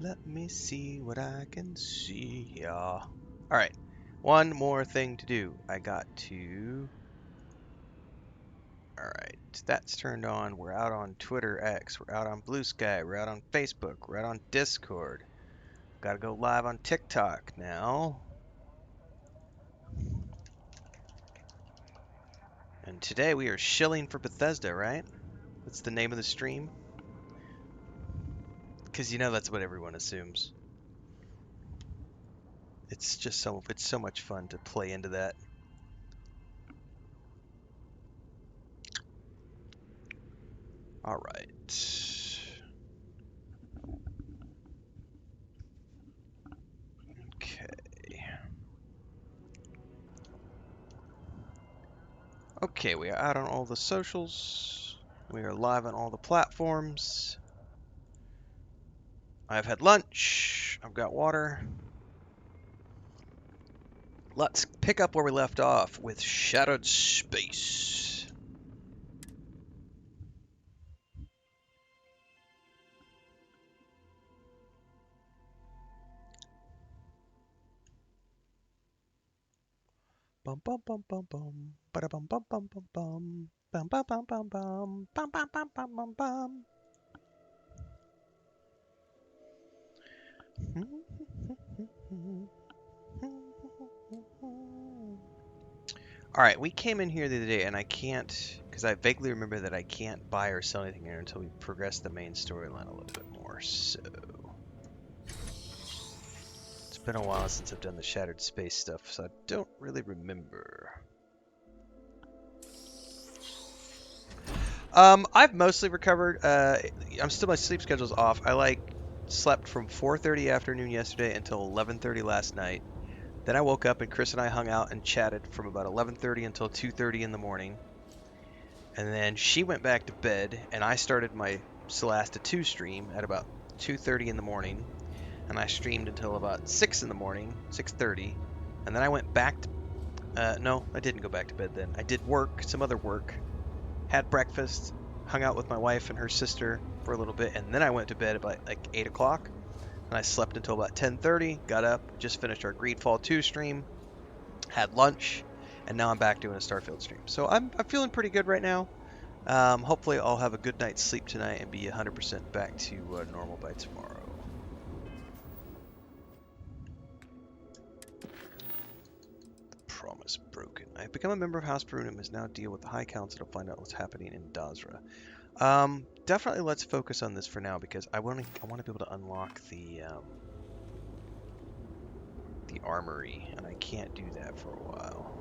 Let me see what I can see here. Alright, one more thing to do. I got to... Alright, that's turned on. We're out on Twitter X. We're out on Blue Sky. We're out on Facebook. We're out on Discord. Gotta go live on TikTok now. And today we are shilling for Bethesda, right? That's the name of the stream. Because you know that's what everyone assumes. It's just so much fun to play into that. All right. Okay. Okay, we are out on all the socials. We are live on all the platforms. I've had lunch. I've got water. Let's pick up where we left off with Shattered Space. Bum bum bum bum bum. Ba bum bum bum bum bum. Bum bum bum bum bum. Bum bum bum bum bum bum. All right, we came in here the other day, and I can't, because I vaguely remember that I can't buy or sell anything here until we progress the main storyline a little bit more. So it's been a while since I've done the Shattered Space stuff, so I don't really remember. I've mostly recovered. I'm still, my sleep schedule's off. I slept from 4:30 afternoon yesterday until 11:30 last night. Then I woke up and Chris and I hung out and chatted from about 11:30 until 2:30 in the morning. And then she went back to bed, and I started my Celasta 2 stream at about 2:30 in the morning, and I streamed until about 6 in the morning, 6:30, and then I went back to, no, I didn't go back to bed then. I did work, some other work, had breakfast, hung out with my wife and her sister for a little bit, and then I went to bed about like 8 o'clock, and I slept until about 10:30, got up, just finished our Greedfall 2 stream, had lunch, and now I'm back doing a Starfield stream. So I'm feeling pretty good right now. Hopefully I'll have a good night's sleep tonight and be 100% back to normal by tomorrow. The promise broken. I've become a member of House Perunum and must now deal with the High Council to find out what's happening in Dazra. Definitely let's focus on this for now because I want to be able to unlock the armory, and I can't do that for a while.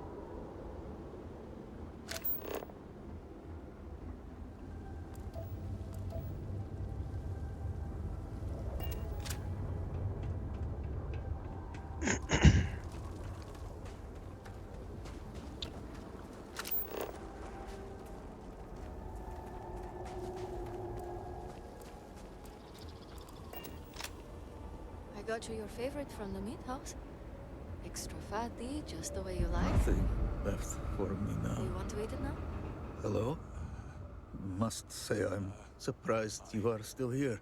I got you your favorite from the meat house. Extra fatty, just the way you like. Nothing left for me now. Do you want to eat it now? Hello? Must say I'm surprised you are still here.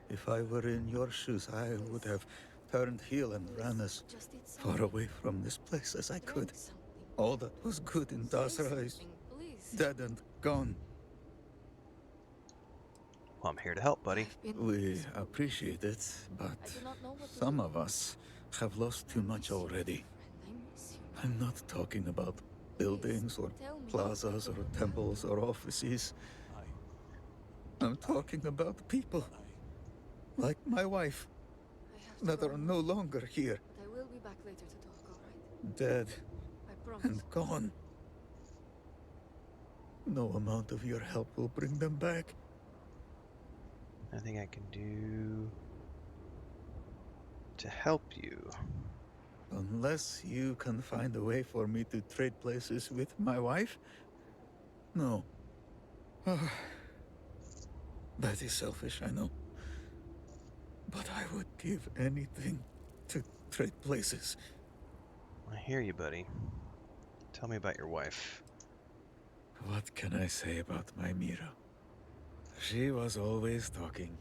If I were in your shoes, I would have turned heel and ran as Just eat far something. away from this place as I could. Drink something. All that was good in Say Dazra is something, please. dead and gone. Well, I'm here to help, buddy. I've been We so- appreciate it, but I do not know what to some do. of us have lost too much already. And I miss you. I'm not talking about buildings or Tell me. plazas or temples or offices. I'm talking about people, like my wife, I have to that go, are no longer here, but I will be back later to talk, alright? dead I promise. and gone. No amount of your help will bring them back. Nothing I can do to help you. Unless you can find a way for me to trade places with my wife? No. That is selfish, I know. But I would give anything to trade places. I hear you, buddy. Tell me about your wife. What can I say about my Mira? She was always talking.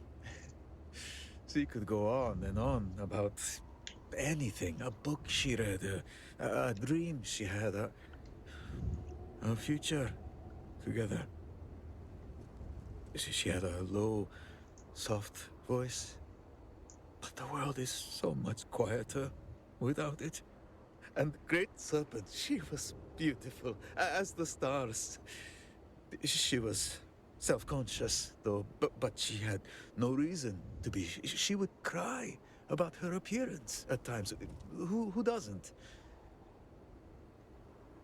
She could go on and on about anything. A book she read, a dream she had, a future together. She had a low, soft voice. But the world is so much quieter without it. And Great Serpent, she was beautiful as the stars. She was self-conscious, though, but she had no reason to be. She would cry about her appearance at times. Who doesn't?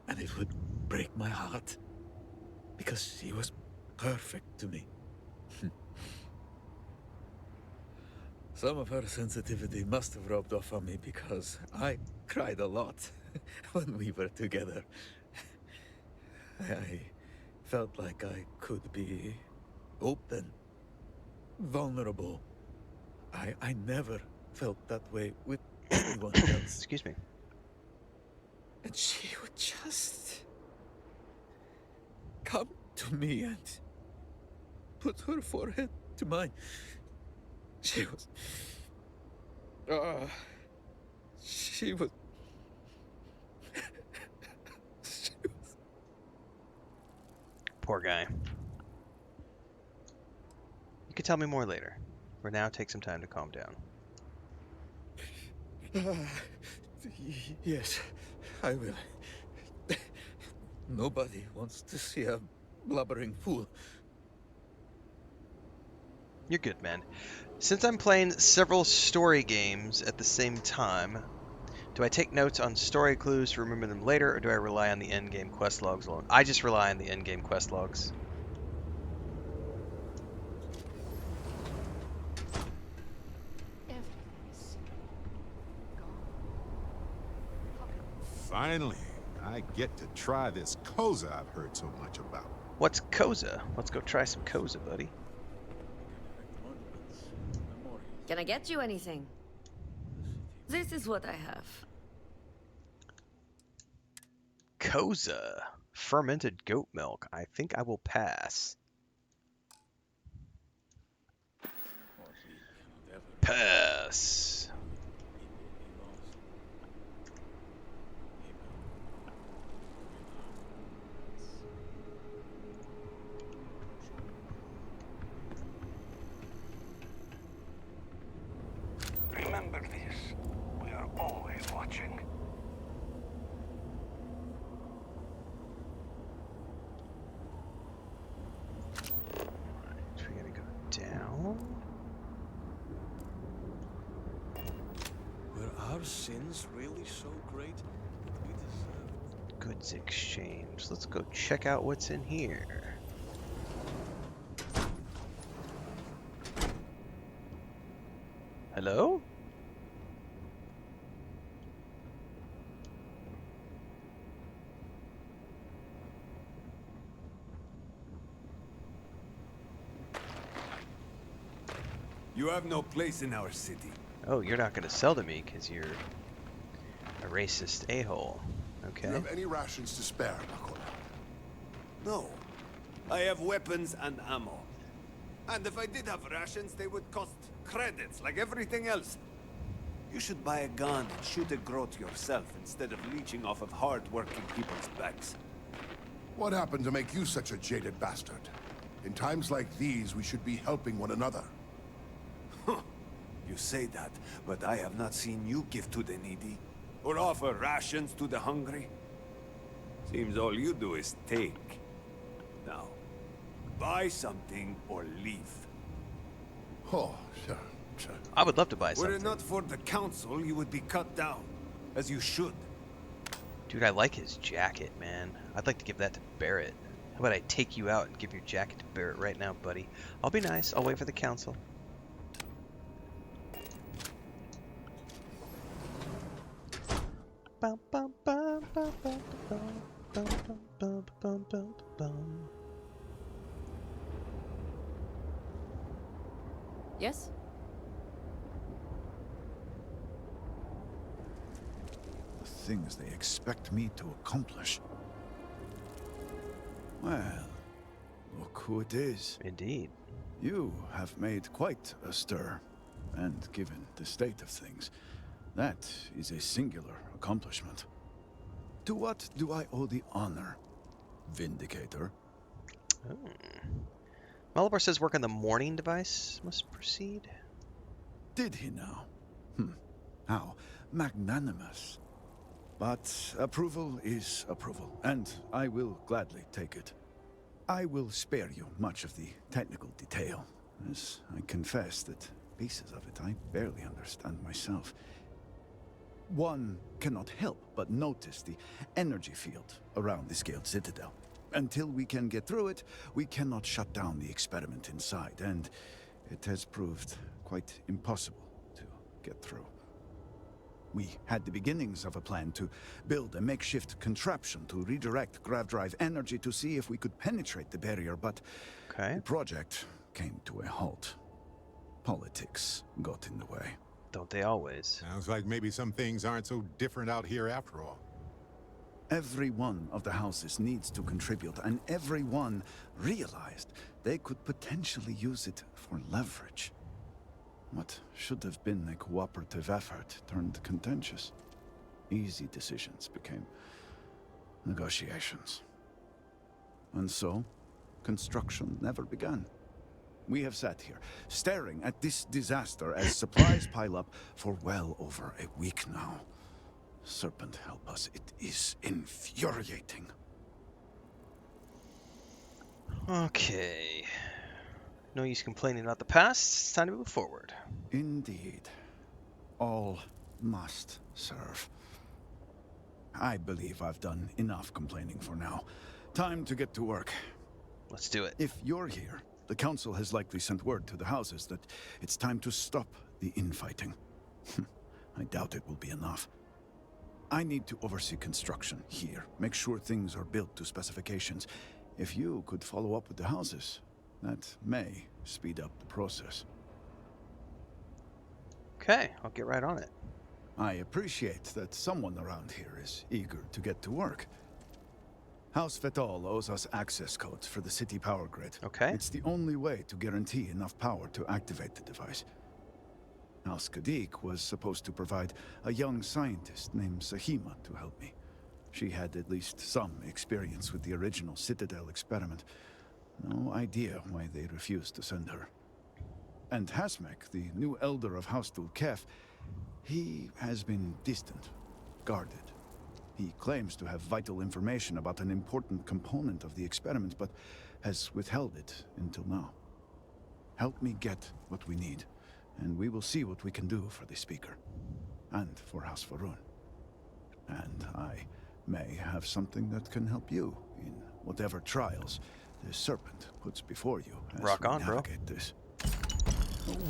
And it would break my heart, because she was perfect to me. Some of her sensitivity must have rubbed off on me, because I cried a lot when we were together. I felt like I could be open, vulnerable. I never felt that way with anyone else. Excuse me. And she would just come to me and put her forehead to mine. She was... she was... she was... Poor guy. You could tell me more later. For now, take some time to calm down. Yes, I will. Nobody wants to see a blubbering fool. You're good, man. Since I'm playing several story games at the same time, do I take notes on story clues to remember them later, or do I rely on the endgame quest logs alone? I just rely on the endgame quest logs. Everything's gone. Finally, I get to try this Koza I've heard so much about. What's Koza? Let's go try some Koza, buddy. Can I get you anything? This is what I have. Koza. Fermented goat milk. I think I will pass. Pass. Remember this. We are always watching. So we gotta go down. Were our sins really so great that we deserved? Goods exchange. Let's go check out what's in here. Hello? You have no place in our city. Oh, you're not gonna sell to me because you're a racist a-hole. Do Okay. you have any rations to spare, Makona? No. I have weapons and ammo. And if I did have rations, they would cost credits like everything else. You should buy a gun and shoot a growth yourself instead of leeching off of hard-working people's backs. What happened to make you such a jaded bastard? In times like these, we should be helping one another. You say that, but I have not seen you give to the needy, or offer rations to the hungry. Seems all you do is take. Now, buy something or leave. Oh, sure, sure. I would love to buy Were something. it not for the council, you would be cut down, as you should. Dude, I like his jacket, man. I'd like to give that to Barrett. How about I take you out and give your jacket to Barrett right now, buddy? I'll be nice. I'll wait for the council. Bum, bum, bum, bum, bum, bum, bum, bum, bum, bum, bum. Yes? The things they expect me to accomplish. Well, look who it is. Indeed. You have made quite a stir, and given the state of things, that is a singular accomplishment. To what do I owe the honor, Vindicator? Malabar says work on the morning device must proceed. Did he now? How magnanimous. But approval is approval, and I will gladly take it. I will spare you much of the technical detail, as I confess that pieces of it I barely understand myself. One cannot help but notice the energy field around the scaled citadel. Until we can get through it, we cannot shut down the experiment inside, and it has proved quite impossible to get through. We had the beginnings of a plan to build a makeshift contraption to redirect grav drive energy to see if we could penetrate the barrier, but Okay. the project came to a halt. Politics got in the way. Don't they always? Sounds like maybe some things aren't so different out here after all. Every one of the houses needs to contribute, and everyone realized they could potentially use it for leverage. What should have been a cooperative effort turned contentious. Easy decisions became negotiations. And so, construction never began. We have sat here, staring at this disaster as supplies pile up for well over a week now. Serpent help us, it is infuriating. Okay. No use complaining about the past. It's time to move forward. Indeed. All must serve. I believe I've done enough complaining for now. Time to get to work. Let's do it. If you're here, the council has likely sent word to the houses that it's time to stop the infighting. I doubt it will be enough. I need to oversee construction here, make sure things are built to specifications. If you could follow up with the houses, that may speed up the process. Okay, I'll get right on it. I appreciate that someone around here is eager to get to work. House Fetal owes us access codes for the city power grid. Okay. It's the only way to guarantee enough power to activate the device. House Kadik was supposed to provide a young scientist named Sahima to help me. She had at least some experience with the original Citadel experiment. No idea why they refused to send her. And Hasmek, the new elder of House Dulkef, he has been distant, guarded. He claims to have vital information about an important component of the experiment, but has withheld it until now. Help me get what we need, and we will see what we can do for the Speaker, and for House Varun. And I may have something that can help you in whatever trials the Serpent puts before you as Rock we on, bro. navigate this.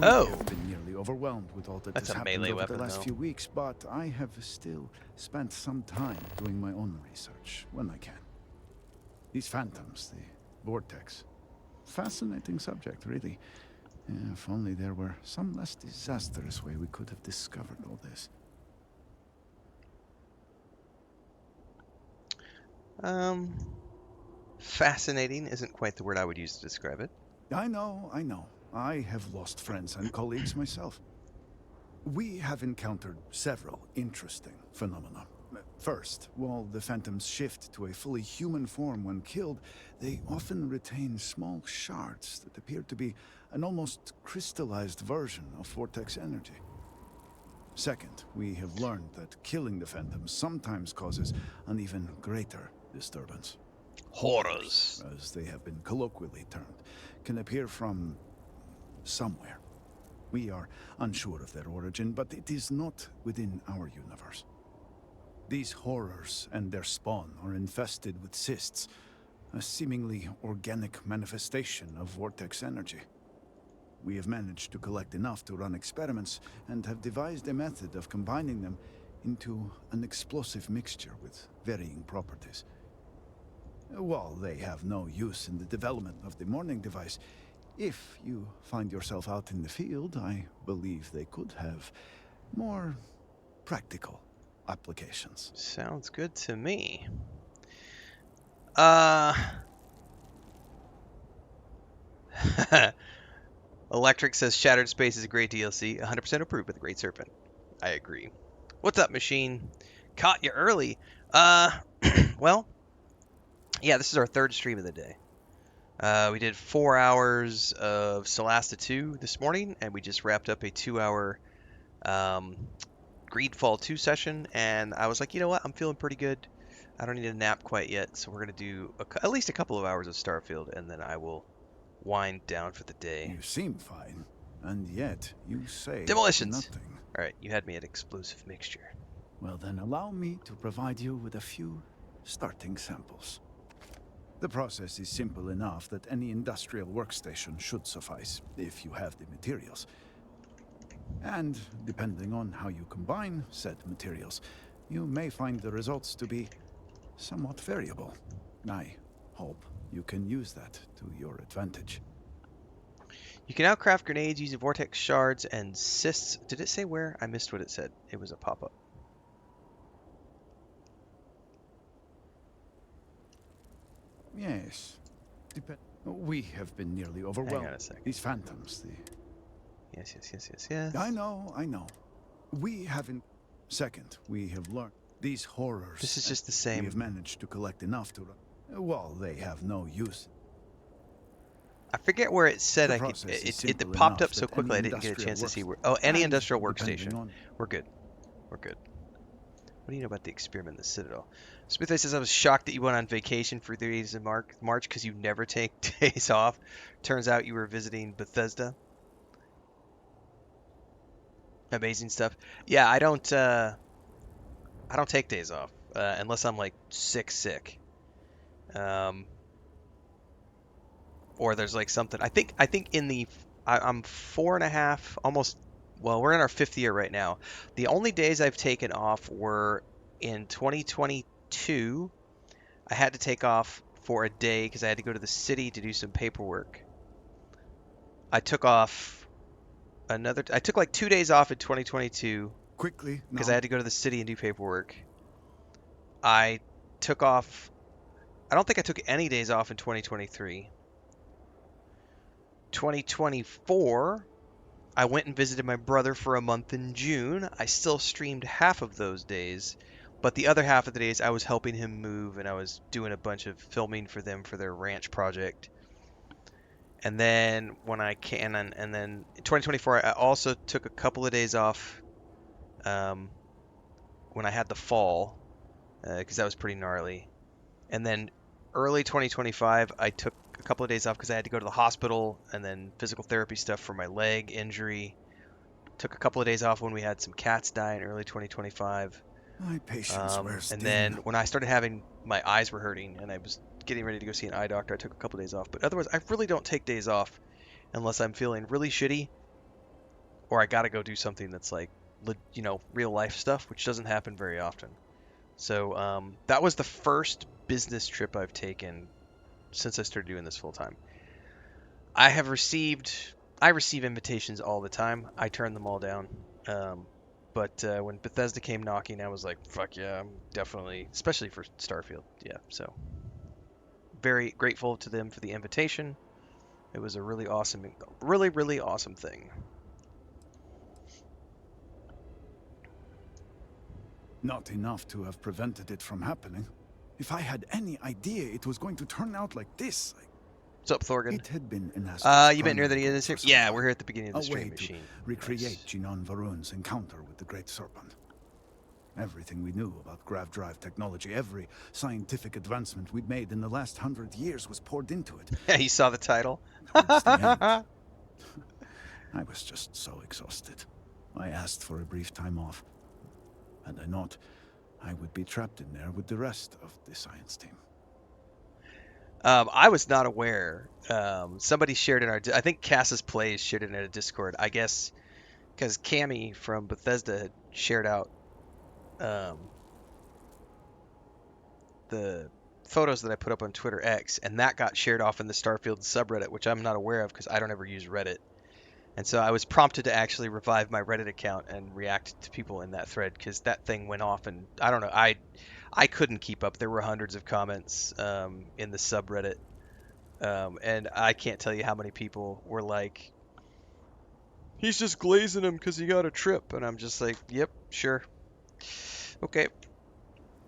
Oh. We have been nearly overwhelmed with all that That's has a happened melee over weapon, the last though. few weeks, but I have still spent some time doing my own research when I can. These phantoms, the vortex. Fascinating subject, really. If only there were some less disastrous way we could have discovered all this. Fascinating isn't quite the word I would use to describe it. I know. I have lost friends and colleagues myself. We have encountered several interesting phenomena. First, while the phantoms shift to a fully human form when killed, they often retain small shards that appear to be an almost crystallized version of vortex energy. Second, we have learned that killing the phantoms sometimes causes an even greater disturbance. Horrors. As they have been colloquially termed, can appear from somewhere. We are unsure of their origin, but it is not within our universe. These horrors and their spawn are infested with cysts, a seemingly organic manifestation of vortex energy. We have managed to collect enough to run experiments and have devised a method of combining them into an explosive mixture with varying properties. While they have no use in the development of the morning device, if you find yourself out in the field, I believe they could have more practical applications. Sounds good to me. Electric says Shattered Space is a great DLC. 100% approved by the Great Serpent. I agree. What's up, Machine? Caught you early. Uh, well, yeah, this is our third stream of the day. We did 4 hours of Solasta 2 this morning, and we just wrapped up a 2-hour Greedfall 2 session, and I was like, you know what? I'm feeling pretty good. I don't need a nap quite yet, so we're going to do at least a couple of hours of Starfield, and then I will wind down for the day. You seem fine, and yet you say Demolitions! nothing. Alright, you had me at explosive mixture. Well, then allow me to provide you with a few starting samples. The process is simple enough that any industrial workstation should suffice, if you have the materials. And depending on how you combine said materials, you may find the results to be somewhat variable. I hope you can use that to your advantage. You can now craft grenades using vortex shards and cysts. Did it say where? I missed what it said. It was a pop-up. Yes. We have been nearly overwhelmed. Hang on a second. These phantoms, Yes. I know. We haven't... Second, we have learned these horrors... This is just the same. We have managed to collect enough to... Well, they have no use. I forget where it said I could... It popped up so quickly I didn't get a chance to see where... Oh, any industrial workstation. We're good. We're good. What do you know about the experiment in the Citadel? Smithway says, I was shocked that you went on vacation for 3 days in March because you never take days off. Turns out you were visiting Bethesda. Amazing stuff. Yeah, I don't take days off unless I'm like sick. Or there's like something. I think I'm 4.5, almost. Well, we're in our 5th year right now. The only days I've taken off were in 2022. I had to take off for a day because I had to go to the city to do some paperwork. I took off I took like 2 days off in 2022 quickly because I had to go to the city and do paperwork. I took off. I don't think I took any days off in 2023. 2024, I went and visited my brother for a month in June. I still streamed half of those days, but the other half of the days I was helping him move and I was doing a bunch of filming for them for their ranch project. And then when I can, and then in 2024, I also took a couple of days off when I had the fall, because that was pretty gnarly. And then early 2025, I took a couple of days off because I had to go to the hospital and then physical therapy stuff for my leg injury. Took a couple of days off when we had some cats die in early 2025. My patience wears and thin. then when I started having, my eyes were hurting and I was getting ready to go see an eye doctor, I took a couple of days off. But otherwise, I really don't take days off unless I'm feeling really shitty or I got to go do something that's like, real life stuff, which doesn't happen very often. So that was the first business trip I've taken since I started doing this full time. I receive invitations all the time. I turn them all down. But when Bethesda came knocking, I was like, fuck yeah, I'm definitely, especially for Starfield. Yeah, so very grateful to them for the invitation. It was a really awesome thing. Not enough to have prevented it from happening. If I had any idea it was going to turn out like this, What's up, Thorgan? It had been an you been near the end of this here? Yeah, we're here at the beginning of the stream, Machine. Recreate Nice. Jinan Varun's encounter with the Great Serpent. Everything we knew about grav drive technology, every scientific advancement we'd made in the last 100 years was poured into it. Yeah, you saw the title. Towards the end, I was just so exhausted. I asked for a brief time off, and I thought I would be trapped in there with the rest of the science team. I was not aware. Somebody shared in I think Cass's Plays shared it in a Discord. I guess because Cammy from Bethesda had shared out the photos that I put up on Twitter X, and that got shared off in the Starfield subreddit, which I'm not aware of because I don't ever use Reddit. And so I was prompted to actually revive my Reddit account and react to people in that thread because that thing went off, and I don't know, I couldn't keep up. There were hundreds of comments in the subreddit And I can't tell you how many people were like, he's just glazing him because he got a trip. And I'm just like, yep, sure. Okay,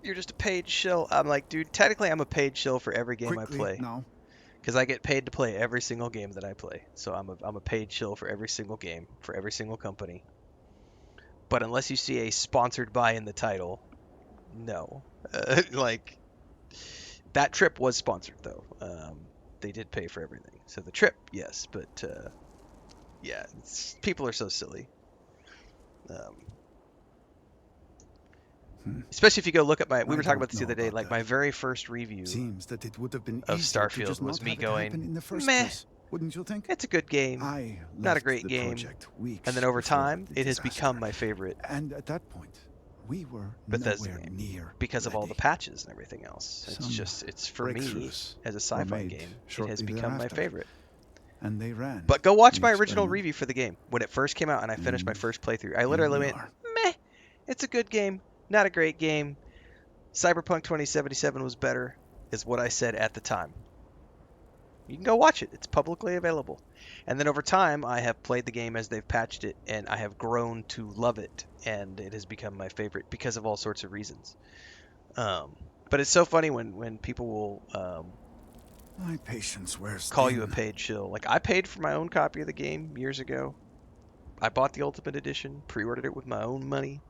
you're just a paid shill. I'm like, dude, technically I'm a paid shill for every game I Quickly, play. now. Because I get paid to play every single game that I play. So I'm a paid shill for every single game, for every single company. But unless you see a sponsored by in the title, no. Like, that trip was sponsored, though. They did pay for everything. So the trip, yes. But, yeah, people are so silly. Um, especially if you go look at we I were talking don't about this the know other day, about like that. my very first review Seems that it would have been of easier to Starfield just was not me have it happen going, in the first meh, place. Wouldn't you think? it's a good game, I not a left great the game. project And then weeks over before time, the it has disaster. become my favorite And at that point, we were Bethesda nowhere game near because of all the ready. patches and everything else. Some It's for me breakthroughs as a were sci-fi made game, it has shortly become my thereafter, favorite. and they ran But go watch the my original experiment. review for the game when it first came out and I finished my And first playthrough. I here literally we went, are. meh, it's a good game, not a great game. Cyberpunk 2077 was better, is what I said at the time. You can go watch it. It's publicly available. And then over time, I have played the game as they've patched it, and I have grown to love it, and it has become my favorite because of all sorts of reasons. But it's so funny when people will My patience wears call you a thin. paid shill. Like, I paid for my own copy of the game years ago. I bought the Ultimate Edition, pre-ordered it with my own money.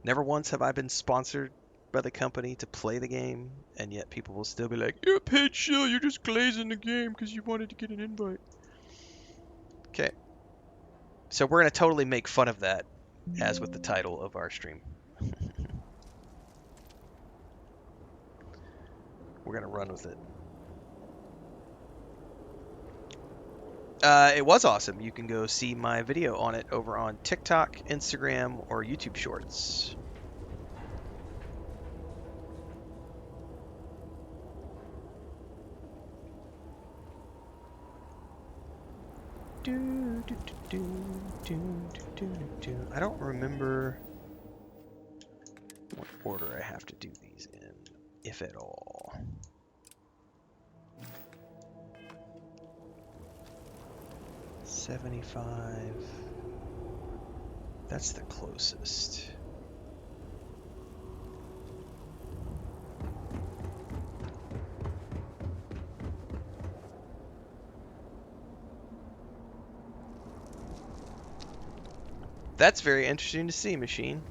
Never once have I been sponsored by the company to play the game, and yet people will still be like, "You're a paid shill. You're just glazing the game because you wanted to get an invite." Okay, so we're gonna totally make fun of that, as with the title of our stream. We're gonna run with it. It was awesome. You can go see my video on it over on TikTok, Instagram, or YouTube Shorts. I don't remember what order I have to do these in, if at all. $75. That's the closest. That's very interesting to see, Machine.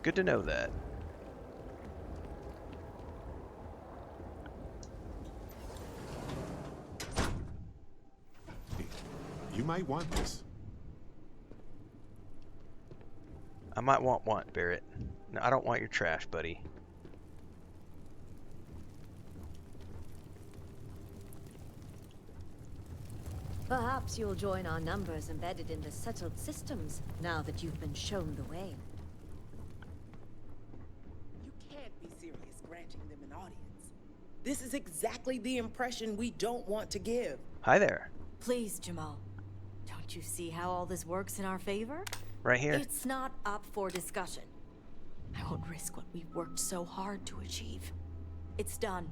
Good to know that. You might want this. I might want Barrett. No, I don't want your trash, buddy. Perhaps you'll join our numbers embedded in the settled systems, now that you've been shown the way. You can't be serious granting them an audience. This is exactly the impression we don't want to give. Hi there. Please, Jamal. Don't you see how all this works in our favor? Right here. It's not up for discussion. I won't risk what we've worked so hard to achieve. It's done.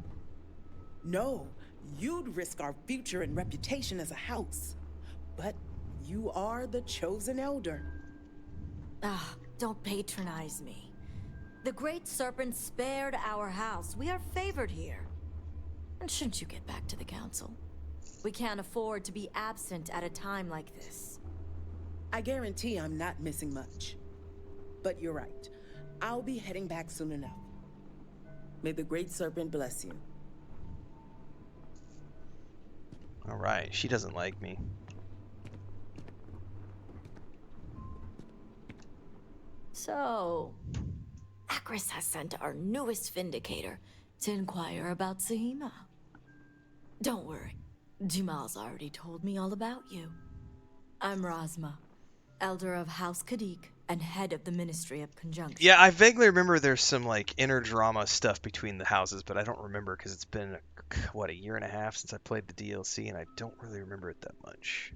No, you'd risk our future and reputation as a house. But you are the chosen elder. Ah, don't patronize me. The Great Serpent spared our house. We are favored here. And shouldn't you get back to the council? We can't afford to be absent at a time like this. I guarantee I'm not missing much. But you're right. I'll be heading back soon enough. May the Great Serpent bless you. Alright, she doesn't like me. So, Akris has sent our newest Vindicator to inquire about Sahima. Don't worry, Jamal's already told me all about you. I'm Razma, Elder of House Kadik and head of the Ministry of Conjunction. Yeah, I vaguely remember there's some like inner drama stuff between the houses, but I don't remember because it's been, what, a year and a half since I played the DLC, and I don't really remember it that much.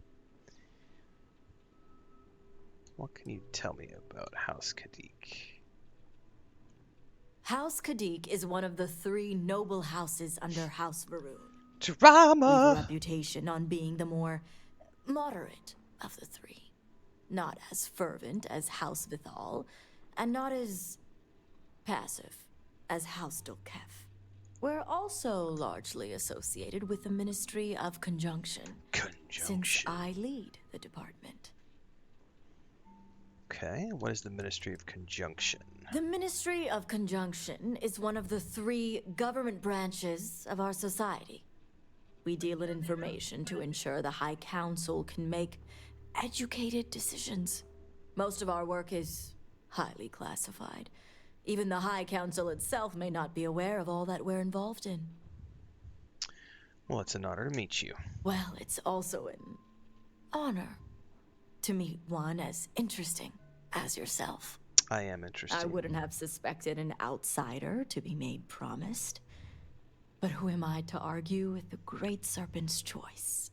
What can you tell me about House Kadik? House Kadik is one of the 3 noble houses under House Varun. We've a Drama. reputation on being the more moderate of the three. Not as fervent as House Vithal, and not as passive as House Dolkef. We're also largely associated with the Ministry of Conjunction, since I lead the department. Okay, what is the Ministry of Conjunction? The Ministry of Conjunction is one of the 3 government branches of our society. We deal in information to ensure the High Council can make educated decisions. Most of our work is highly classified. Even the High Council itself may not be aware of all that we're involved in. Well, it's an honor to meet you. Well, it's also an honor to meet one as interesting as yourself. I am interested. I wouldn't have suspected an outsider to be made promised. But who am I to argue with the Great Serpent's choice?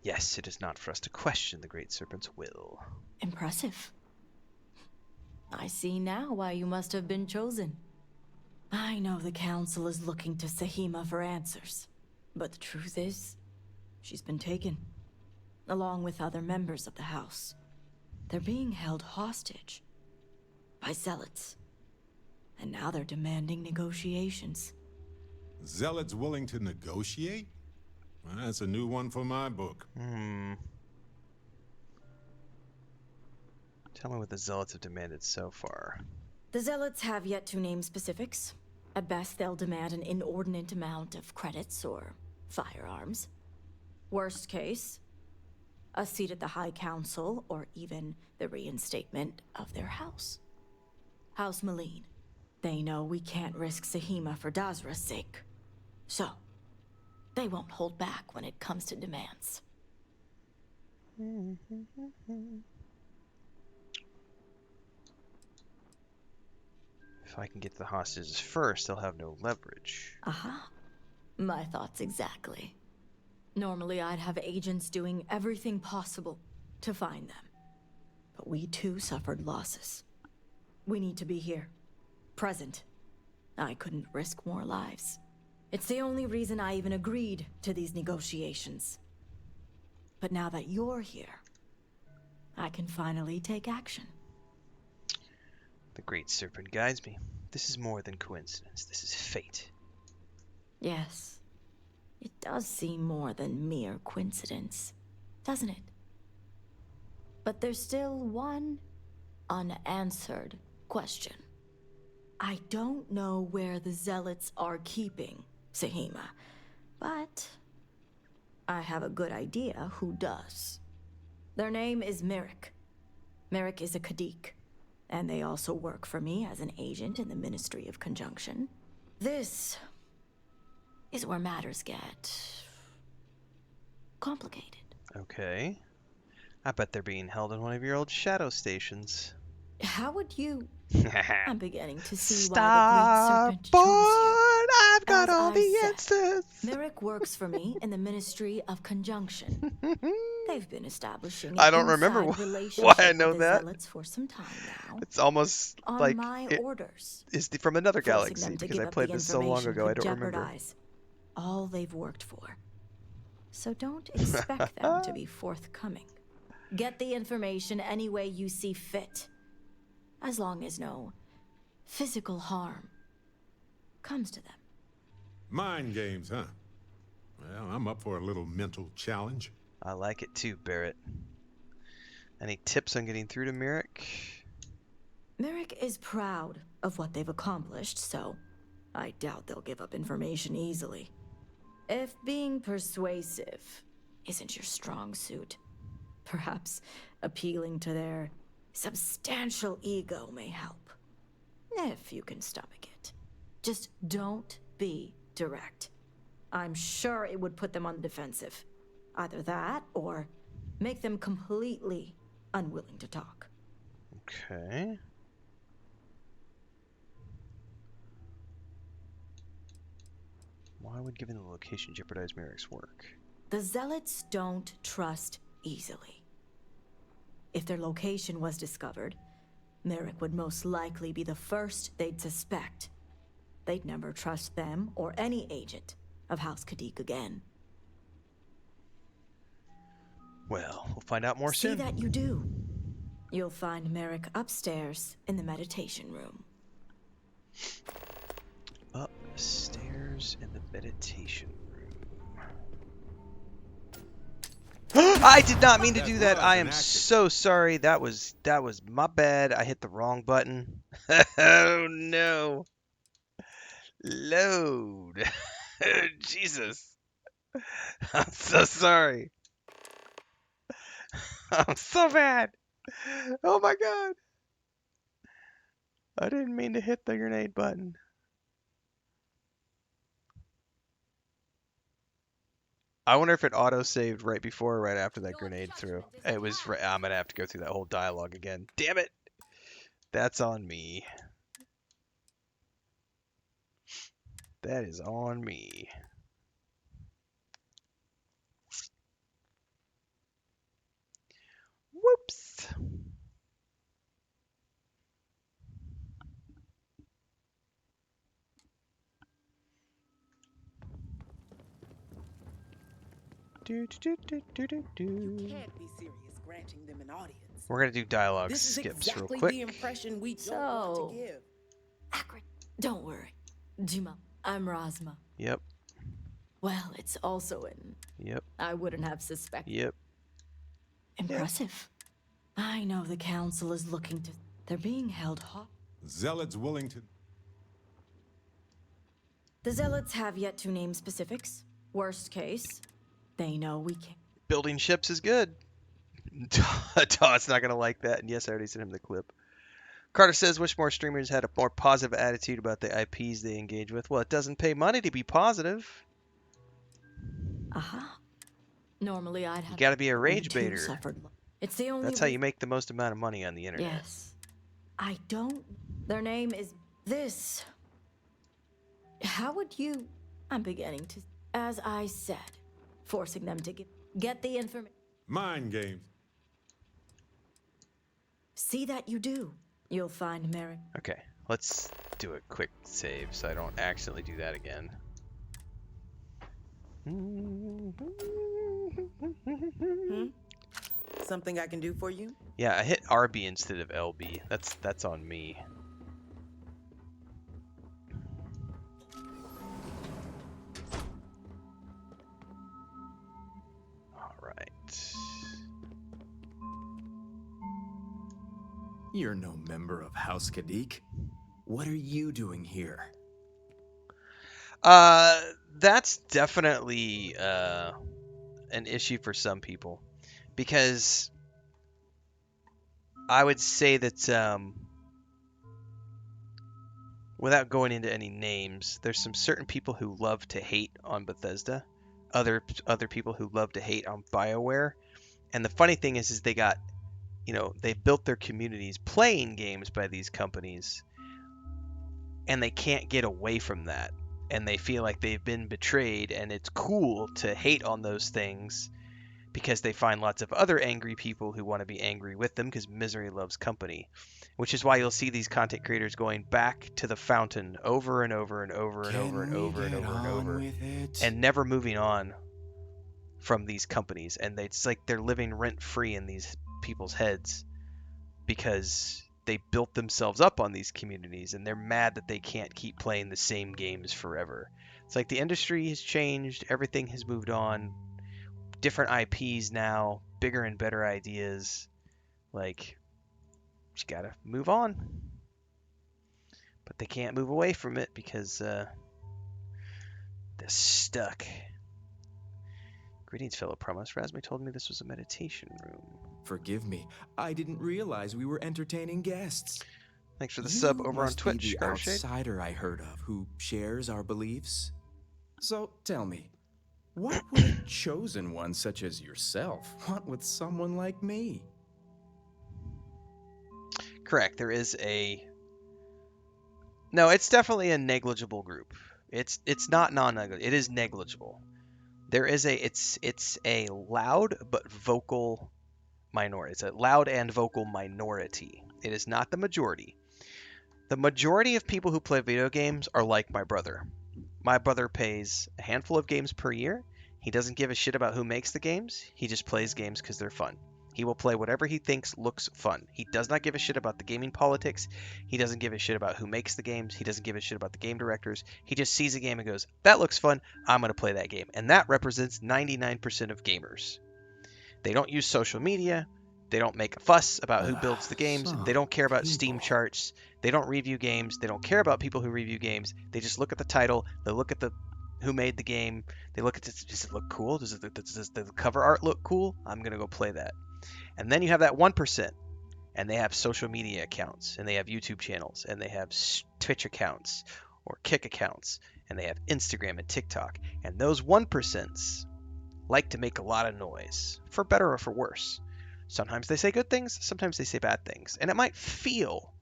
Yes, it is not for us to question the Great Serpent's will. Impressive. I see now why you must have been chosen. I know the Council is looking to Sahima for answers. But the truth is, she's been taken, along with other members of the House. They're being held hostage by zealots. And now they're demanding negotiations. Zealots willing to negotiate? Well, that's a new one for my book. Tell me what the Zealots have demanded so far. The Zealots have yet to name specifics. At best, they'll demand an inordinate amount of credits or firearms. Worst case, a seat at the High Council or even the reinstatement of their house. House Malene. They know we can't risk Sahima for Dazra's sake. So, they won't hold back when it comes to demands. If I can get to the hostages first, they'll have no leverage. Aha. My thoughts exactly. Normally I'd have agents doing everything possible to find them. But we too suffered losses. We need to be here. Present. I couldn't risk more lives. It's the only reason I even agreed to these negotiations. But now that you're here, I can finally take action. The Great Serpent guides me. This is more than coincidence. This is fate. Yes. It does seem more than mere coincidence, doesn't it? But there's still one unanswered question. I don't know where the Zealots are keeping Sahima, but I have a good idea who does. Their name is Merrick. Merrick is a Kadik, and they also work for me as an agent in the Ministry of Conjunction. This is where matters get complicated. Okay. I bet they're being held in one of your old shadow stations. How would you... I'm beginning to see why the Great Serpent Starboard! chose you. I've got As all I the said, answers! Merrick works for me in the Ministry of Conjunction. They've been establishing I an don't remember inside why relationship I know with the that. Zealots for some time now. It's almost On like my it orders. is from another Forcing galaxy them to because give I up played the this so long information ago I could don't remember. jeopardize all they've worked for. So don't expect them to be forthcoming. Get the information any way you see fit. As long as no physical harm comes to them. Mind games, huh? Well, I'm up for a little mental challenge. I like it too, Barrett. Any tips on getting through to Merrick? Merrick is proud of what they've accomplished, so I doubt they'll give up information easily. If being persuasive isn't your strong suit, perhaps appealing to their substantial ego may help. If you can stomach it. Just don't be direct. I'm sure it would put them on the defensive. Either that, or make them completely unwilling to talk. Okay. Why would giving the location jeopardize Merrick's work? The Zealots don't trust easily. If their location was discovered, Merrick would most likely be the first they'd suspect. They'd never trust them or any agent of House Kadik again. Well, we'll find out more See soon. that you do. You'll find Merrick upstairs in the meditation room. Upstairs in the meditation room. I did not mean to do that. I am so sorry. That was my bad. I hit the wrong button. Oh no. Load. Jesus. I'm so sorry. I'm so bad. Oh my god. I didn't mean to hit the grenade button. I wonder if it auto-saved right before or right after that grenade threw. It was right. I'm gonna have to go through that whole dialogue again. Damn it. That's on me. That is on me. Whoops. Do, do, do, do, do, do. You can't be serious granting them an audience. We're gonna do dialogue This is skips exactly real quick. the impression we don't want So, to give. Akron, don't worry. Jima, I'm Rosma. Yep. Well, it's also in. Yep. I wouldn't have suspected. Yep. Impressive. I know the council is looking to. They're being held hot. Zealots willing to... The Zealots have yet to name specifics. Worst case, they know we can't. Building ships is good. Todd's not gonna like that. And yes, I already sent him the clip. Carter says, wish more streamers had a more positive attitude about the IPs they engage with. Well, it doesn't pay money to be positive. Aha. Normally, I'd have. You gotta be a rage too baiter. suffered. It's the only. That's how you make the most amount of money on the internet. Yes. I don't. Their name is this. How would you? I'm beginning to. As I said, forcing them to get the information. Mind games. See that you do. You'll find Merrick. Okay, let's do a quick save so I don't accidentally do that again. Something I can do for you? Yeah, I hit RB instead of LB. That's on me. All right. You're no member of House Kadik. What are you doing here? That's definitely an issue for some people, because I would say that without going into any names, there's some certain people who love to hate on Bethesda, other people who love to hate on BioWare, and the funny thing is they got, they built their communities playing games by these companies, and they can't get away from that. And they feel like they've been betrayed, and it's cool to hate on those things because they find lots of other angry people who want to be angry with them, because misery loves company. Which is why you'll see these content creators going back to the fountain over and over and over and over and over and over and over, and never moving on from these companies. And it's like they're living rent free in these people's heads because they built themselves up on these communities, and they're mad that they can't keep playing the same games forever. It's like the industry has changed, everything has moved on, different IPs now, bigger and better ideas. Like, you gotta move on. But they can't move away from it because they're stuck. Greetings, fellow promise. Razmi told me this was a meditation room. Forgive me. I didn't realize we were entertaining guests. Thanks for the sub over on must Twitch, be the Scarshade. outsider I heard of who shares our beliefs. So tell me, what would a chosen one such as yourself want with someone like me? Correct. There is a... No, it's definitely a negligible group. It's not non-negligible. It is negligible. There is a... It's a loud but vocal minority. It's a loud and vocal minority. It is not the majority. The majority of people who play video games are like my brother. My brother pays a handful of games per year. He doesn't give a shit about who makes the games. He just plays games because they're fun. He will play whatever he thinks looks fun. He does not give a shit about the gaming politics. He doesn't give a shit about who makes the games. He doesn't give a shit about the game directors. He just sees a game and goes, that looks fun. I'm going to play that game. And that represents 99% of gamers. They don't use social media. They don't make a fuss about who builds the games. They Some don't care about Steam people. charts. They don't review games. They don't care about people who review games. They just look at the title. They look at the who made the game. They look at this. Does it look cool? Does the cover art look cool? I'm gonna go play that. And then you have that 1%, and they have social media accounts, and they have YouTube channels, and they have Twitch accounts or Kick accounts, and they have Instagram and TikTok. And those 1%s like to make a lot of noise, for better or for worse. Sometimes they say good things, sometimes they say bad things. And it might feel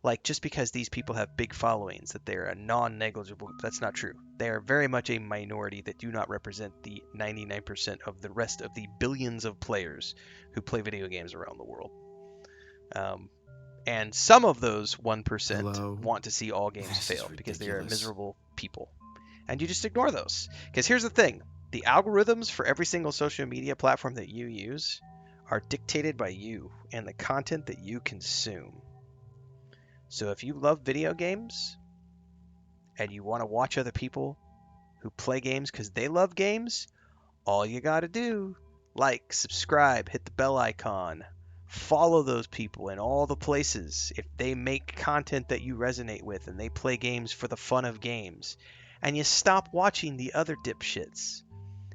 like just because these people have big followings that they're a non-negligible, that's not true. They are very much a minority that do not represent the 99% of the rest of the billions of players who play video games around the world. And some of those 1% Hello? want to see all games This is fail because they are ridiculous. miserable people. And you just ignore those. Because here's the thing. The algorithms for every single social media platform that you use are dictated by you and the content that you consume. So if you love video games and you want to watch other people who play games because they love games, all you got to do, like, subscribe, hit the bell icon, follow those people in all the places if they make content that you resonate with and they play games for the fun of games. And you stop watching the other dipshits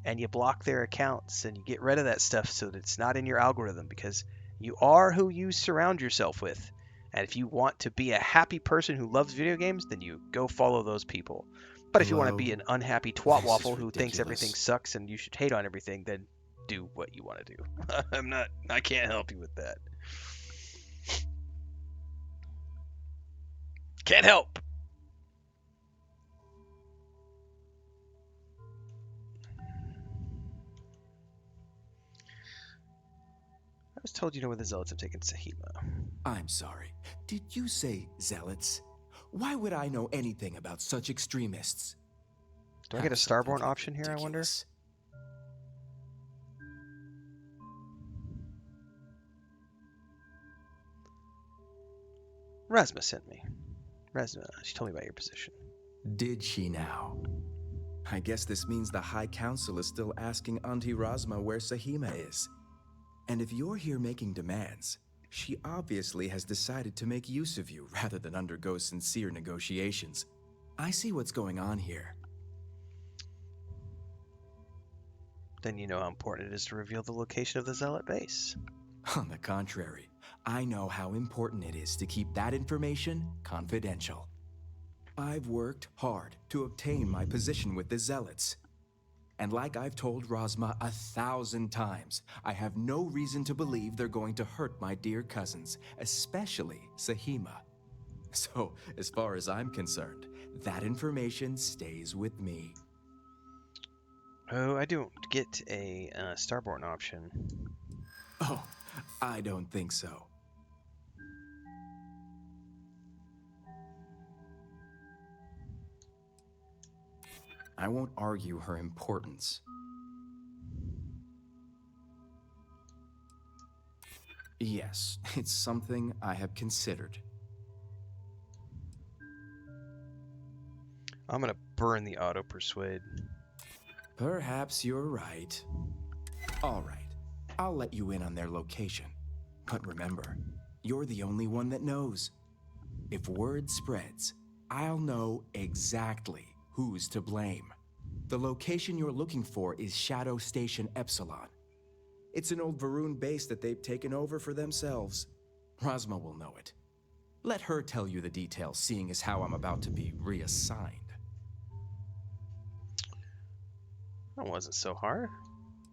and you block their accounts and you get rid of that stuff so that it's not in your algorithm because you are who you surround yourself with. And if you want to be a happy person who loves video games, then you go follow those people. But if you want to Hello? be an unhappy twat This is waffle who thinks everything ridiculous. sucks and you should hate on everything, then do what you want to do. I can't help you with that. Can't help. I was told you know where the zealots have taken Sahima. I'm sorry. Did you say zealots? Why would I know anything about such extremists? Do I get a Starborn option here, I wonder? Ridiculous. Rasma sent me. Rasma, she told me about your position. Did she now? I guess this means the High Council is still asking Auntie Rasma where Sahima is. And if you're here making demands, she obviously has decided to make use of you rather than undergo sincere negotiations. I see what's going on here. Then you know how important it is to reveal the location of the zealot base. On the contrary, I know how important it is to keep that information confidential. I've worked hard to obtain my position with the Zealots. And like I've told Rasma 1,000 times, I have no reason to believe they're going to hurt my dear cousins, especially Sahima. So, as far as I'm concerned, that information stays with me. Oh, I don't get a Starborn option. Oh, I don't think so. I won't argue her importance. Yes, it's something I have considered. I'm gonna burn the auto persuade. Perhaps you're right. All right, I'll let you in on their location. But remember, you're the only one that knows. If word spreads, I'll know exactly who's to blame. The location you're looking for is Shadow Station Epsilon. It's an old Varun base that they've taken over for themselves. Rasma will know it. Let her tell you the details, seeing as how I'm about to be reassigned. That wasn't so hard.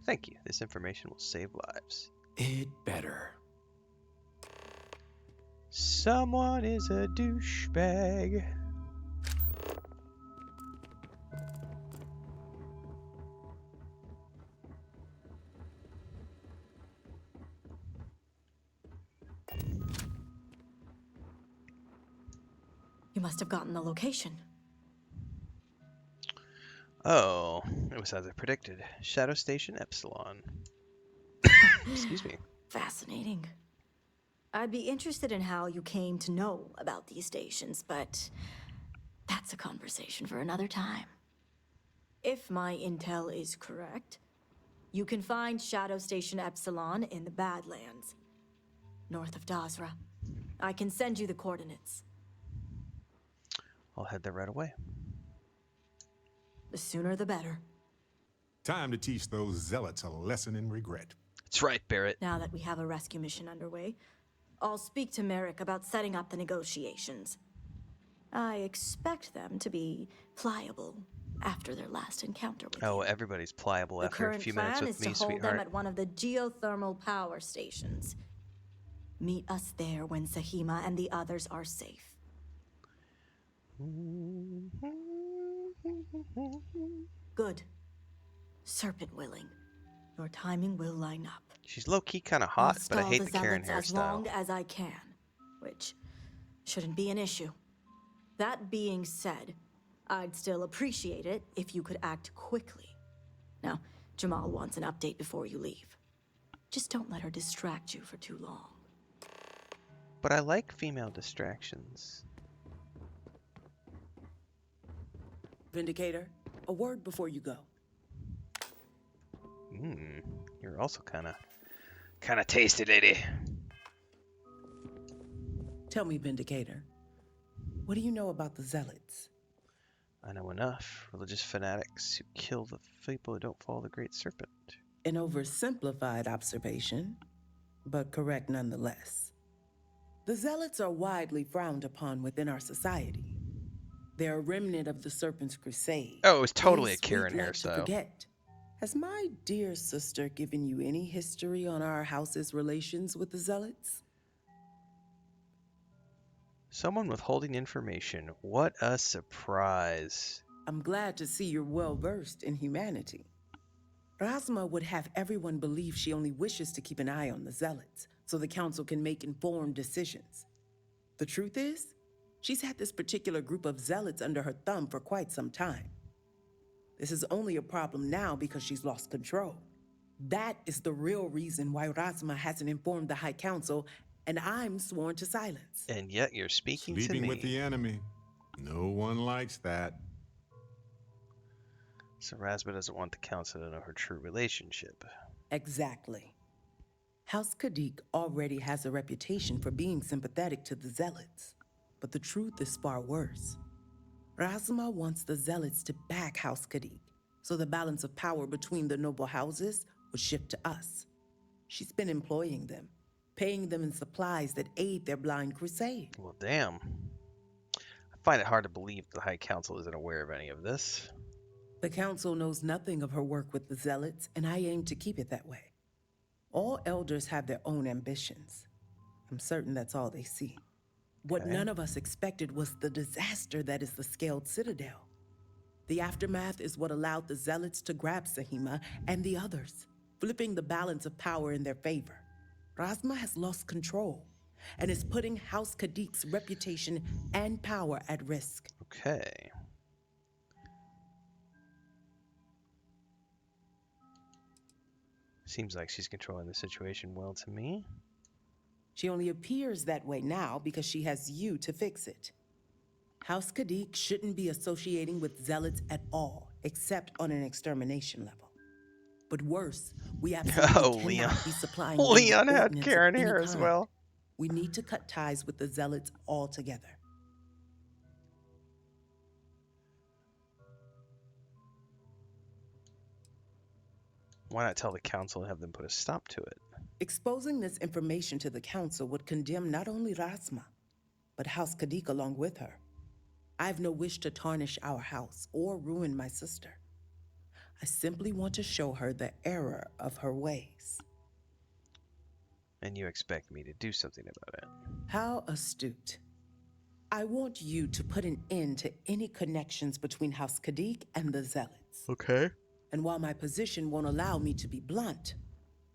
Thank you. This information will save lives. It better. Someone is a douchebag. You must have gotten the location. Oh, it was as I predicted. Shadow Station Epsilon. Excuse me. Fascinating. I'd be interested in how you came to know about these stations, but that's a conversation for another time. If my intel is correct, you can find Shadow Station Epsilon in the Badlands, north of Dazra. I can send you the coordinates. I'll head there right away. The sooner the better. Time to teach those zealots a lesson in regret. That's right, Barrett. Now that we have a rescue mission underway, I'll speak to Merrick about setting up the negotiations. I expect them to be pliable after their last encounter with Oh, you. everybody's pliable The after a current few minutes plan with is me, to hold them sweetheart. at one of the geothermal power stations. Meet us there when Sahima and the others are safe. Good. Serpent willing. Your timing will line up. She's low-key kind of I'll hot, but I stall hate the the Karen zealots as long hairstyle. as I can, which shouldn't be an issue. That being said, I'd still appreciate it if you could act quickly. Now, Jamal wants an update before you leave. Just don't let her distract you for too long. But I like female distractions. Vindicator, a word before you go. You're also kind of tasty, lady. Tell me, Vindicator, what do you know about the Zealots? I know enough. Religious fanatics who kill the people who don't follow the Great Serpent. An oversimplified observation, but correct nonetheless. The Zealots are widely frowned upon within our society. They're a remnant of the Serpent's crusade. Oh, it was totally a Days Karen we'd like to hairstyle. forget. Has my dear sister given you any history on our house's relations with the Zealots? Someone withholding information. What a surprise. I'm glad to see you're well versed in humanity. Rasma would have everyone believe she only wishes to keep an eye on the Zealots, so the Council can make informed decisions. The truth is, she's had this particular group of Zealots under her thumb for quite some time. This is only a problem now because she's lost control. That is the real reason why Rasma hasn't informed the High Council, and I'm sworn to silence. And yet you're speaking to Sleeping me. with the enemy. No one likes that. So Rasma doesn't want the council to know her true relationship. Exactly. House Kadik already has a reputation for being sympathetic to the Zealots. But the truth is far worse. Rasma wants the Zealots to back House Kadik, so the balance of power between the noble houses would shift to us. She's been employing them, paying them in supplies that aid their blind crusade. Well, damn. I find it hard to believe the High Council isn't aware of any of this. The Council knows nothing of her work with the Zealots, and I aim to keep it that way. All elders have their own ambitions. I'm certain that's all they see. What none of us expected was the disaster that is the Scaled Citadel. The aftermath is what allowed the Zealots to grab Sahima and the others, flipping the balance of power in their favor. Rasma has lost control and is putting House Kadik's reputation and power at risk. Okay. Seems like she's controlling the situation well to me. She only appears that way now because she has you to fix it. House Kadik shouldn't be associating with Zealots at all, except on an extermination level. But worse, we absolutely cannot Leon. be supplying them with Leon had ordnance of Karen any hair as kind. well. We need to cut ties with the Zealots altogether. Why not tell the council and have them put a stop to it? Exposing this information to the council would condemn not only Rasma, but House Kadik along with her. I have no wish to tarnish our house or ruin my sister. I simply want to show her the error of her ways. And you expect me to do something about it? How astute. I want you to put an end to any connections between House Kadik and the Zealots. Okay. And while my position won't allow me to be blunt,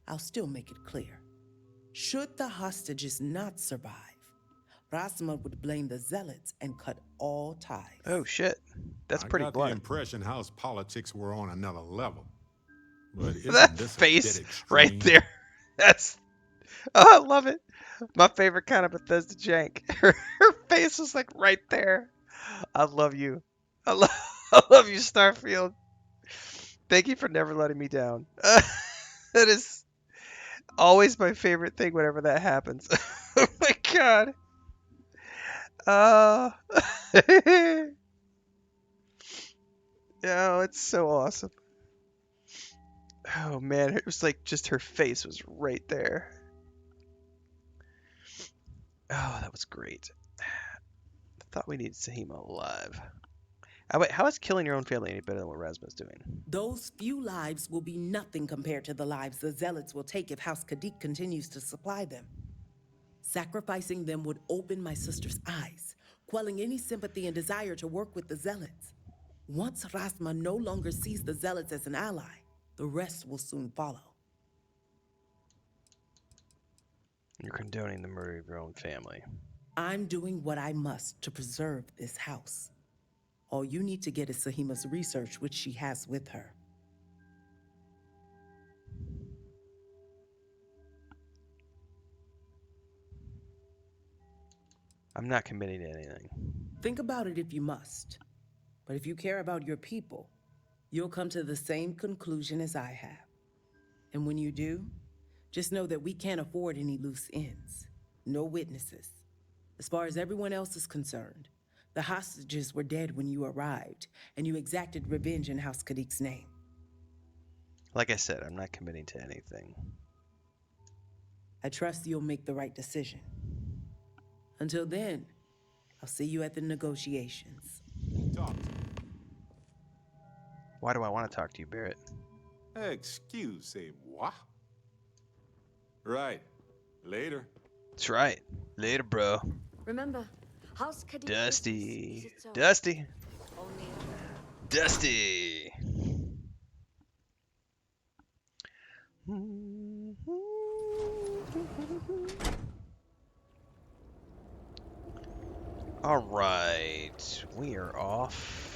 I'll still make it clear. Should the hostages not survive, Rasma would blame the Zealots and cut all ties. Oh shit, that's I pretty got the blunt. impression house politics were on another level. But isn't That this a face bit right extreme? there. That's oh, I love it. My favorite kind of Bethesda jank. Her face was like right there. I love you. I love I love you, Starfield. Thank you for never letting me down. That is always my favorite thing whenever that happens. Oh my god. Uh Oh, it's so awesome. Oh man, it was like just her face was right there. Oh, that was great. I thought we needed Sahima alive. Oh, wait, how is killing your own family any better than what Razma's doing? Those few lives will be nothing compared to the lives the Zealots will take if House Kadik continues to supply them. Sacrificing them would open my sister's eyes, quelling any sympathy and desire to work with the Zealots. Once Rasma no longer sees the Zealots as an ally, the rest will soon follow. You're condoning the murder of your own family. I'm doing what I must to preserve this house. All you need to get is Sahima's research, which she has with her. I'm not committing to anything. Think about it if you must. But if you care about your people, you'll come to the same conclusion as I have. And when you do, just know that we can't afford any loose ends. No witnesses. As far as everyone else is concerned, the hostages were dead when you arrived, and you exacted revenge in House Kadik's name. Like I said, I'm not committing to anything. I trust you'll make the right decision. Until then, I'll see you at the negotiations. Talk to Why do I want to talk to you, Barrett? me. Excusez-moi. Right. Later. That's right. Later, bro. Remember, House Kadik Dusty. business is its own. Dusty. Only Dusty. All right, we are off.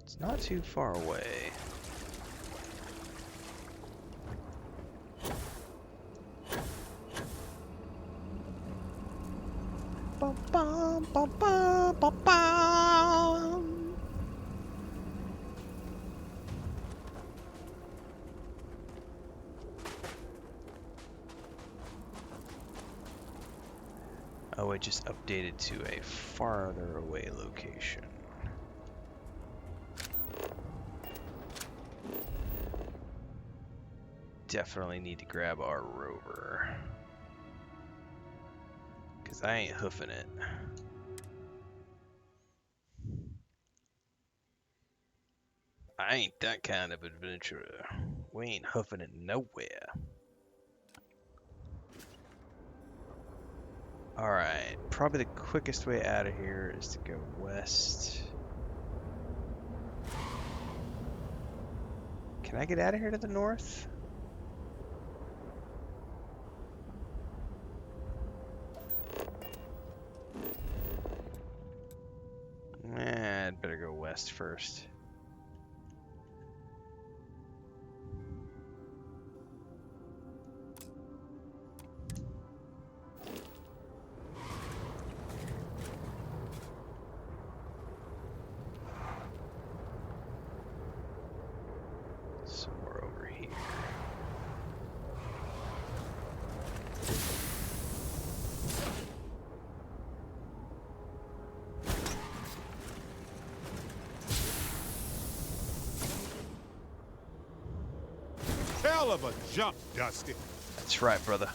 It's not too far away. Bum, bum, bum, bum, bum, bum. Oh, it just updated to a farther away location. Definitely need to grab our rover. Because I ain't hoofing it. I ain't that kind of adventurer. We ain't hoofing it nowhere. Alright, probably the quickest way out of here is to go west. Can I get out of here to the north? I'd better go west first. Somewhere over here. Hell of a jump, Dusty. That's right, brother.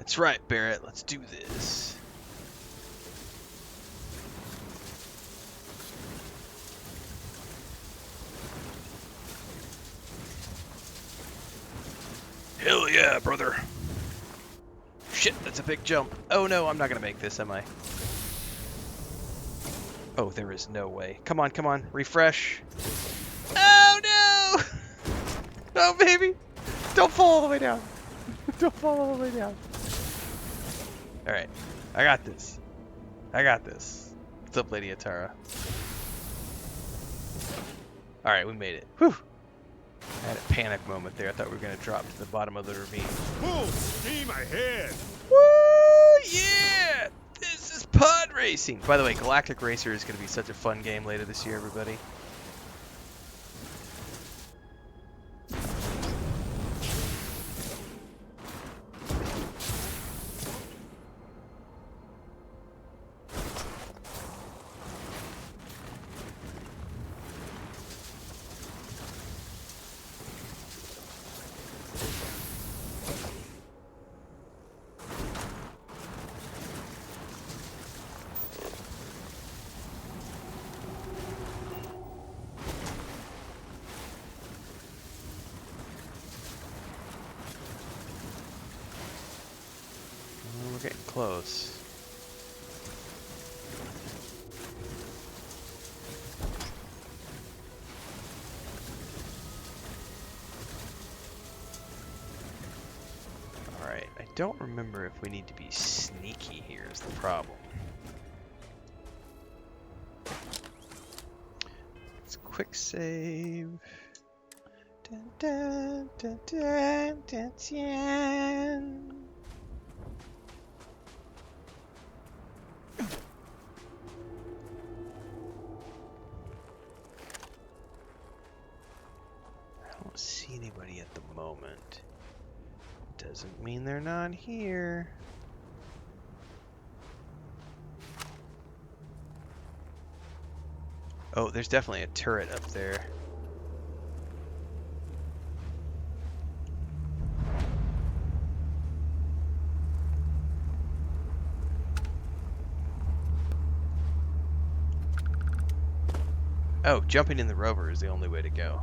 That's right, Barrett. Let's do this. Hell yeah, brother. Shit, that's a big jump. Oh no, I'm not gonna make this, am I? Oh, there is no way. Come on, come on. Refresh. Oh no! Oh baby! Don't fall all the way down. Don't fall all the way down. Alright. I got this. I got this. What's up, Lady Atara? Alright, we made it. Whew! I had a panic moment there. I thought we were gonna drop to the bottom of the ravine. Full steam ahead! Woo! Yeah! This is pod racing! By the way, Galactic Racer is gonna be such a fun game later this year, everybody. We're getting close. Alright, I don't remember if we need to be sneaky here is the problem. Let's quick save. Dun, dun, dun, dun, dun, dun. I don't see anybody at the moment. Doesn't mean they're not here. Oh, there's definitely a turret up there. Oh, jumping in the rover is the only way to go.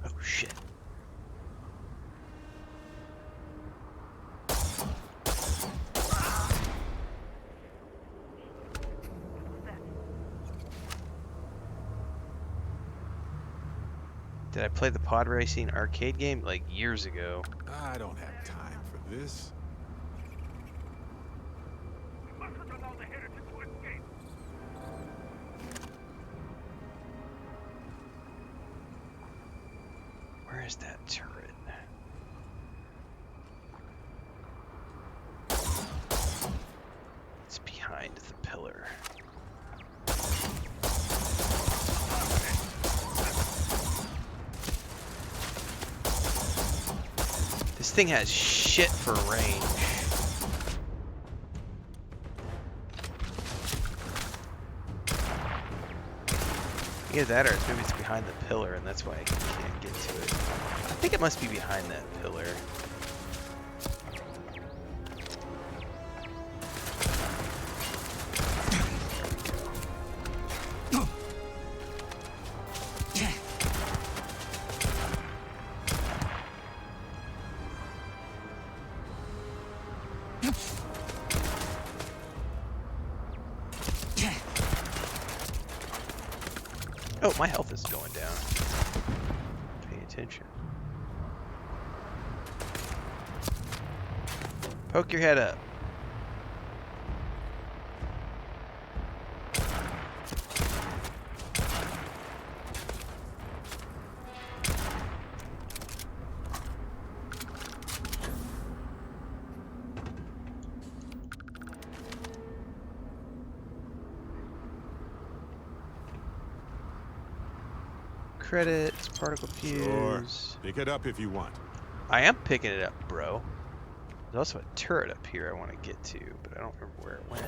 Oh, shit. Did I play the pod racing arcade game like years ago? I don't have time for this. Where is that turret? It's behind the pillar. This thing has shit for range. Either that or maybe it's behind the pillar and that's why I can't get to it. I think it must be behind that pillar. Oh, my health is going down. Pay attention. Poke your head up. Credits, particle fuse. Sure. Pick it up if you want. I am picking it up, bro. There's also a turret up here I want to get to, but I don't remember where it went.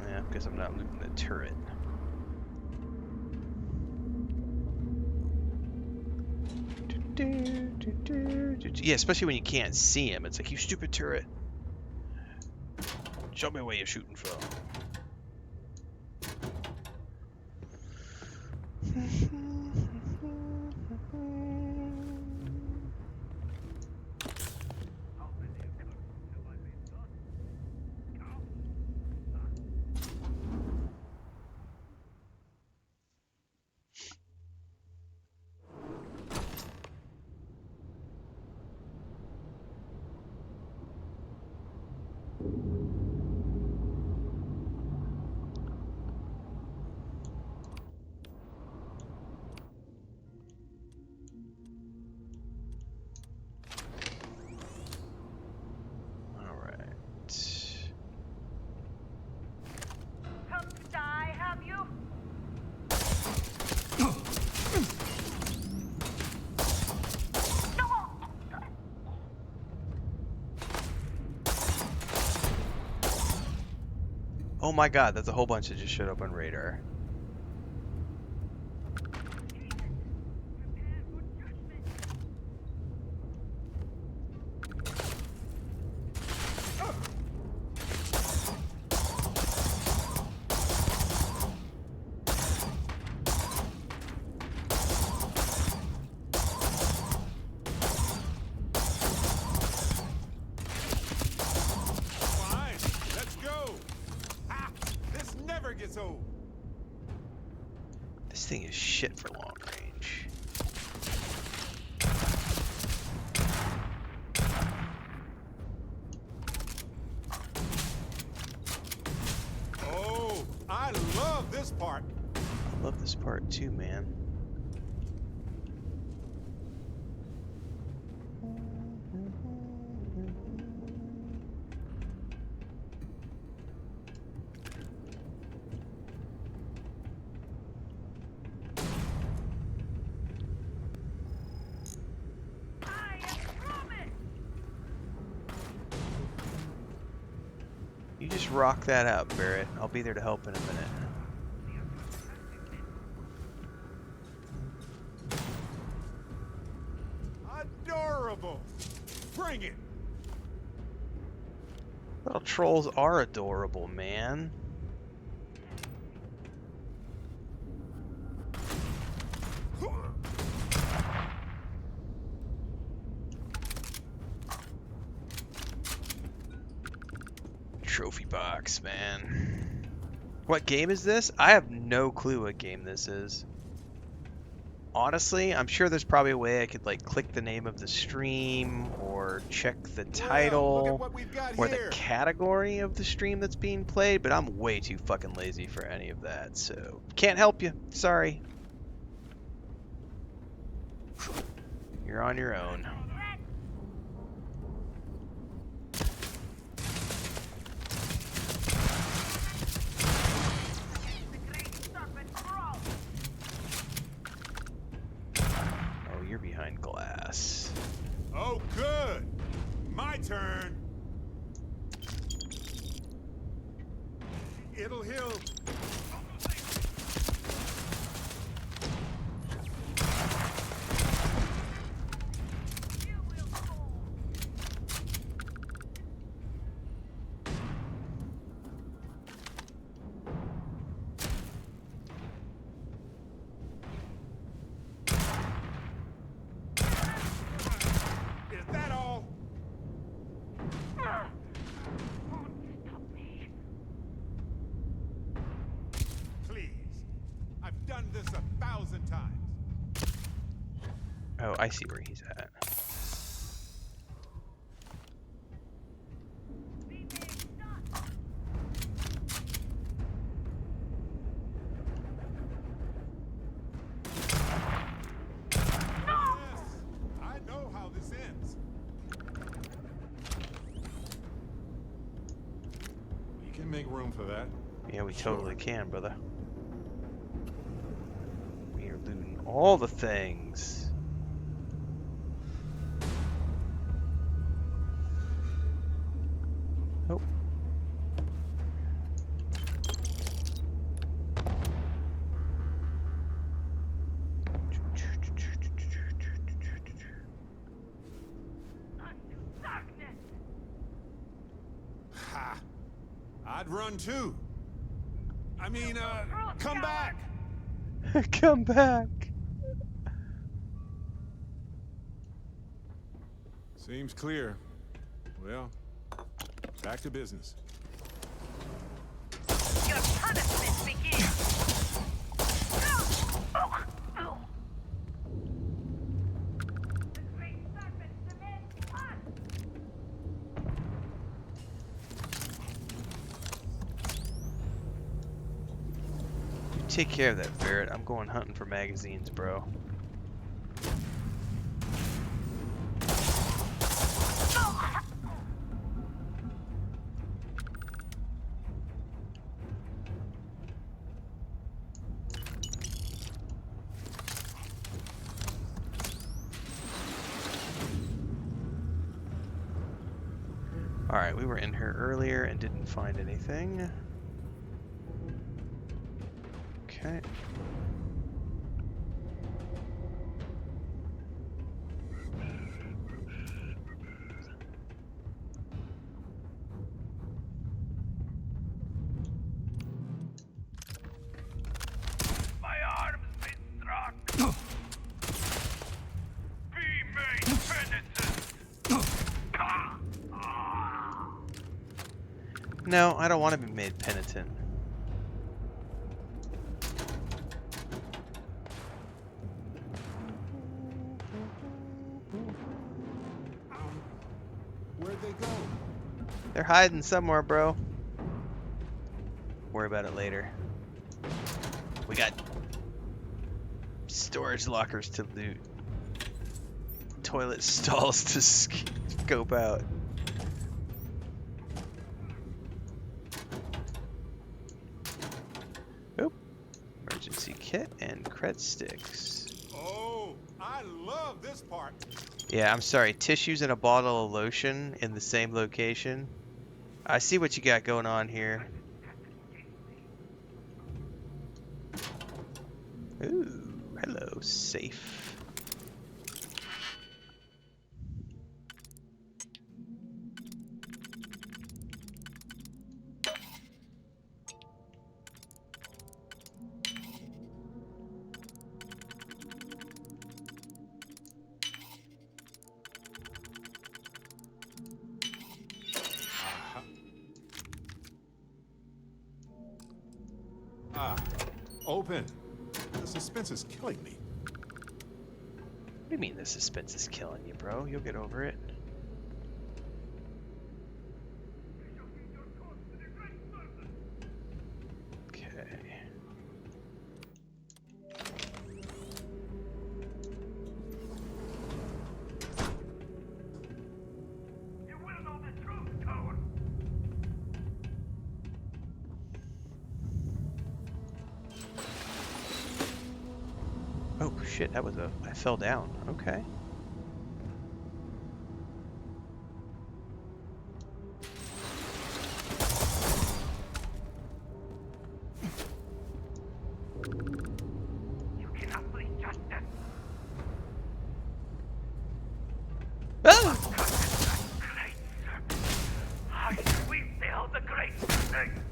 Yeah, because I'm not looting the turret. Yeah, especially when you can't see him. It's like, you stupid turret. Show me where you're shooting from. Come to die, have you? Oh my god, that's a whole bunch that just showed up on radar. Fine, let's go. Ha! This never gets old. This thing is shit for long range. Oh, I love this part. I love this part too, man. You just rock that out, Barrett. I'll be there to help in a minute. Adorable. Bring it. Little trolls are adorable, man. Trophy box, man. What game is this? I have no clue what game this is. Honestly, I'm sure there's probably a way I could like click the name of the stream or check the title or the category of the stream that's being played, but I'm way too fucking lazy for any of that, so can't help you. Sorry. You're on your own. You're behind glass. Oh, good. My turn. It'll heal. Is that all? Please. I've done this 1,000 times. Oh, I see where he's at. I know how this ends. We can make room for that. Yeah, we totally can, brother. We are looting all the things. Oh. I'd run too. I mean, come back. Come back. Seems clear. Well, back to business. Your punishment begins. The great serpent demands blood. You take care of that, Barrett. I'm going hunting for magazines, bro. Alright, we were in here earlier and didn't find anything. Okay. My arm's been struck. Be made penitent. No, I don't want to be made penitent. Where'd they go? They're hiding somewhere, bro. Worry about it later. We got storage lockers to loot. Toilet stalls to scope out. Oop. Emergency kit and cred sticks. Oh, I love this part. Yeah, I'm sorry. Tissues and a bottle of lotion in the same location. I see what you got going on here. Ooh, hello, safe. Ah, open. The suspense is killing me. What do you mean the suspense is killing you, bro? You'll get over it. Okay. You will know the truth, coward. Oh shit, that was I fell down. Okay. You cannot bring justice. Ah! Great serpent. How did we fail the great serpent?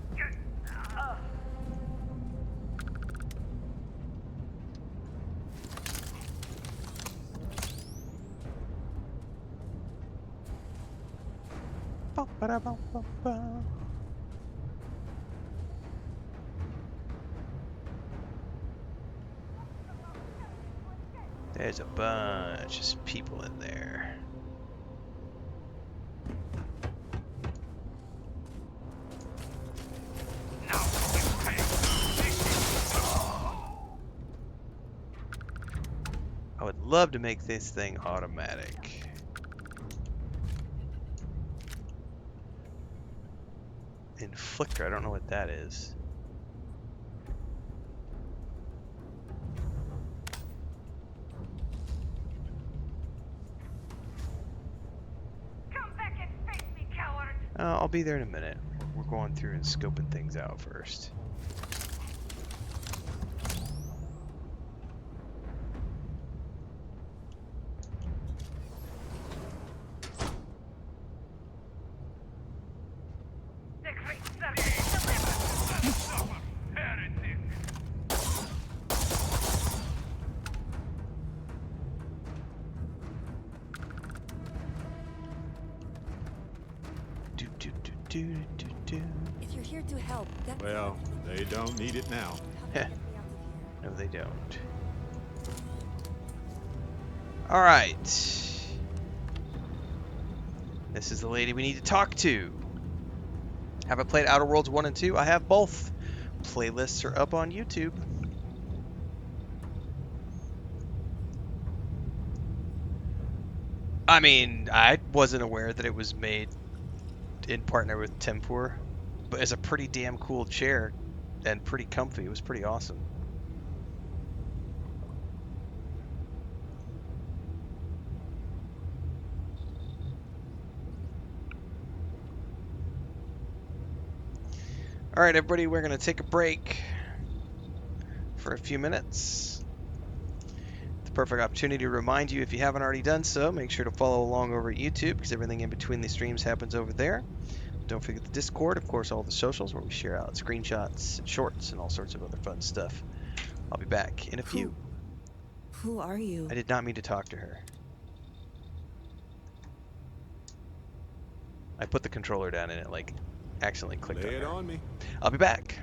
Ba-ba-da-ba-ba-ba. There's a bunch of people in there. I would love to make this thing automatic. Inflictor, I don't know what that is. Come back and face me, coward. I'll be there in a minute. We're going through and scoping things out first. The great serpent. If you're here to help, then Well, they don't need it now. Heh. No, they don't. All right. This is the lady we need to talk to. Have I played Outer Worlds 1 and 2? I have both. Playlists are up on YouTube. I mean, I wasn't aware that it was made in partner with Tempur, but it's a pretty damn cool chair and pretty comfy. It was pretty awesome. All right, everybody, we're going to take a break for a few minutes. It's a perfect opportunity to remind you, if you haven't already done so, make sure to follow along over at YouTube, because everything in between the streams happens over there. Don't forget the Discord, of course, all the socials where we share out screenshots and shorts and all sorts of other fun stuff. I'll be back in a few. Who are you? I did not mean to talk to her. I put the controller down and it, like, accidentally clicked on Lay it her. on me. I'll be back.